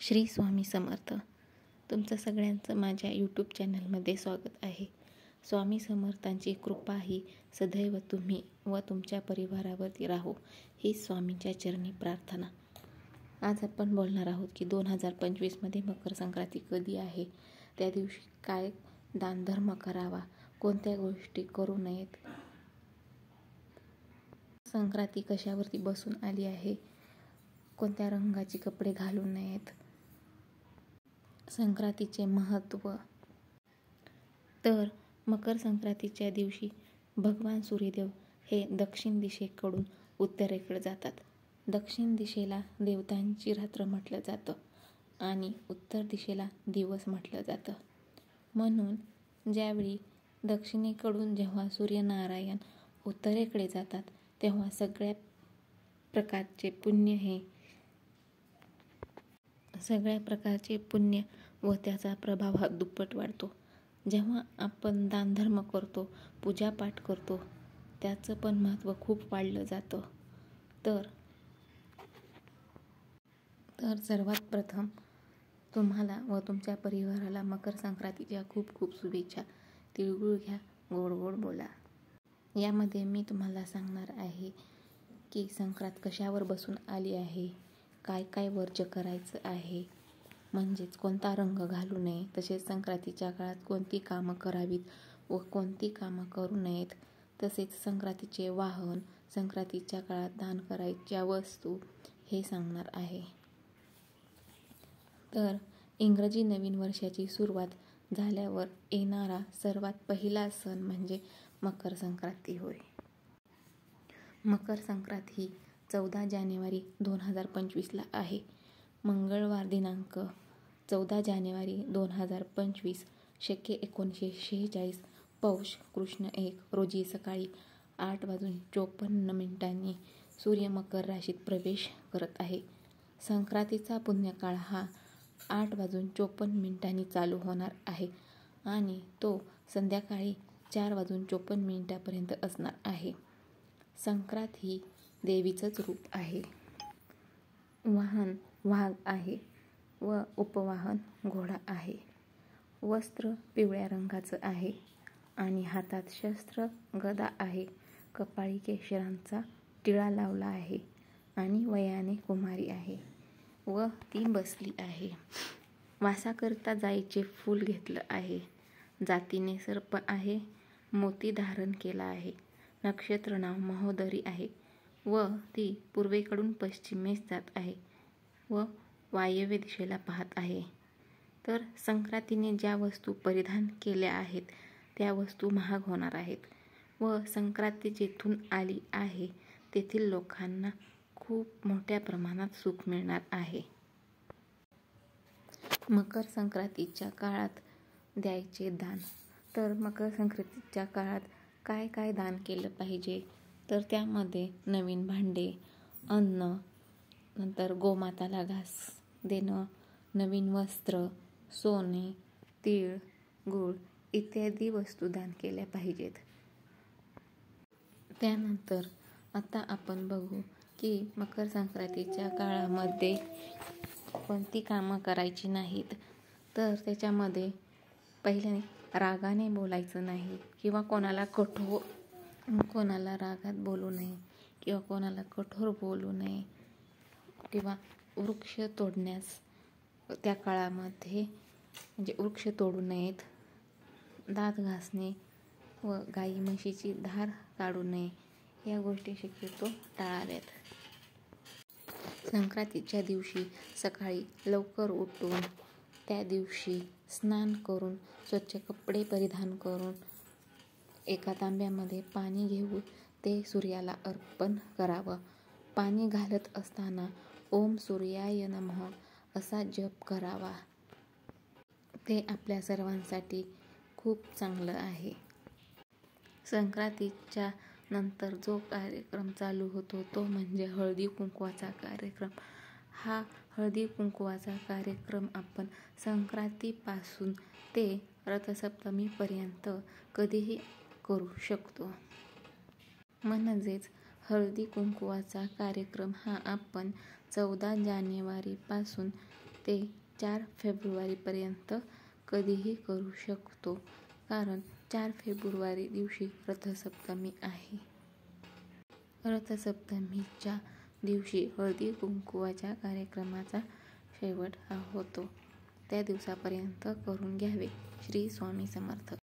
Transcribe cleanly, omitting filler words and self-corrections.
श्री स्वामी समर्थ. तुमचं सगळ्यांचं माझ्या यूट्यूब चॅनलमध्ये स्वागत आहे. स्वामी समर्थांची कृपा ही सदैव तुम्ही व तुमच्या परिवारावरती राहो, ही स्वामींच्या चरणी प्रार्थना. आज आपण बोलणार आहोत की 2025मध्ये मकर संक्रांती कधी आहे, त्या दिवशी काय दानधर्म करावा, कोणत्या गोष्टी करू नयेत, संक्रांती कशावरती बसून आली आहे, कोणत्या रंगाचे कपडे घालू नयेत, संक्रांतीचे महत्त्व. तर मकर संक्रांतीच्या दिवशी भगवान सूर्यदेव हे दक्षिण दिशेकडून उत्तरेकडे जातात. दक्षिण दिशेला देवतांची रात्र म्हटलं जातं आणि उत्तर दिशेला दिवस म्हटलं जातं. म्हणून ज्यावेळी दक्षिणेकडून जेव्हा सूर्यनारायण उत्तरेकडे जातात तेव्हा सगळ्या प्रकारचे पुण्य व त्याचा प्रभाव हा दुप्पट वाढतो. जेव्हा आपण दानधर्म करतो, पूजापाठ करतो, त्याचं पण महत्त्व खूप वाढलं जातं. तर सर्वात प्रथम तुम्हाला व तुमच्या परिवाराला मकर संक्रांतीच्या खूप खूप शुभेच्छा. तिळगुळ घ्या, गोड गोड बोला. यामध्ये मी तुम्हाला सांगणार आहे की संक्रांत कशावर बसून आली आहे, काय काय वर्ज्य करायचं आहे, म्हणजेच कोणता रंग घालू नये, तसेच संक्रांतीच्या काळात कोणती कामं करावीत व कोणती कामं करू नयेत, तसेच संक्रांतीचे वाहन, संक्रांतीच्या काळात दान करायच्या वस्तू हे सांगणार आहे. तर इंग्रजी नवीन वर्षाची सुरुवात झाल्यावर येणारा सर्वात पहिला सण म्हणजे मकर संक्रांती होय. मकर संक्रांत ही 14 जानेवारी 2025ला आहे. मंगळवार दिनांक 14 जानेवारी 2025 शके 1946 पौष कृष्ण 1 रोजी सकाळी 8:54 सूर्य मकर राशीत प्रवेश करत आहे. संक्रांतीचा पुण्यकाळ हा 8:54 चालू होणार आहे आणि तो संध्याकाळी 4:54 पर्यंत असणार आहे. संक्रांत ही देवीचंच रूप आहे. वाहन वाघ आहे व उपवाहन घोडा आहे. वस्त्र पिवळ्या रंगाचं आहे आणि हातात शस्त्र गदा आहे. कपाळी केशरांचा टिळा लावला आहे आणि वयाने कुमारी आहे व ती बसली आहे. वासाकरिता जाईचे फूल घेतलं आहे. जातीने सर्प आहे. मोती धारण केला आहे. नक्षत्र नाव महोदरी आहे व ती पूर्वेकडून पश्चिमेस जात आहे व वायव्य दिशेला पाहत आहे. तर संक्रांतीने ज्या वस्तू परिधान केल्या आहेत त्या वस्तू महाग होणार आहेत व संक्रांती जेथून आली आहे तेथील लोकांना खूप मोठ्या प्रमाणात सुख मिळणार आहे. मकर संक्रांतीच्या काळात द्यायचे दान. तर मकर संक्रांतीच्या काळात काय काय दान केलं पाहिजे, तर त्यामध्ये नवीन भांडे, अन्न, नंतर गोमाताला घास देणं, नवीन वस्त्र, सोने, तीळ, गूळ इत्यादी वस्तू दान केल्या पाहिजेत. त्यानंतर आता आपण बघू की मकर संक्रांतीच्या काळामध्ये कोणती कामं करायची नाहीत. तर त्याच्यामध्ये पहिले रागाने बोलायचं नाही किंवा कोणाला रागात बोलू नये किंवा कोणाला कठोर बोलू नये किंवा वृक्ष तोडण्यास त्या काळामध्ये म्हणजे वृक्ष तोडू नयेत. दात घासणे व गाई म्हशीची धार काढू नये या गोष्टी शक्यतो टाळाव्यात. संक्रांतीच्या दिवशी सकाळी लवकर उठून त्या दिवशी स्नान करून स्वच्छ कपडे परिधान करून एका तांब्यामध्ये पाणी घेऊन ते सूर्याला अर्पण करावं. पाणी घालत असताना ओम सूर्याय नमः असा जप करावा. ते आपल्या सर्वांसाठी खूप चांगलं आहे. संक्रांतीच्या नंतर जो कार्यक्रम चालू होतो तो म्हणजे हळदी कुंकवाचा कार्यक्रम. हा हळदी कुंकवाचा कार्यक्रम आपण संक्रांतीपासून ते रथसप्तमीपर्यंत कधीही करू शकतो. म्हणजेच हळदी कुंकवाचा कार्यक्रम हा आपण 14 जानेवारीपासून ते 4 फेब्रुवारीपर्यंत कधीही करू शकतो, कारण 4 फेब्रुवारी दिवशी रथसप्तमी आहे. रथसप्तमीच्या दिवशी हळदी कुंकवाच्या कार्यक्रमाचा शेवट हा होतो. त्या दिवसापर्यंत करून घ्यावे. श्री स्वामी समर्थ.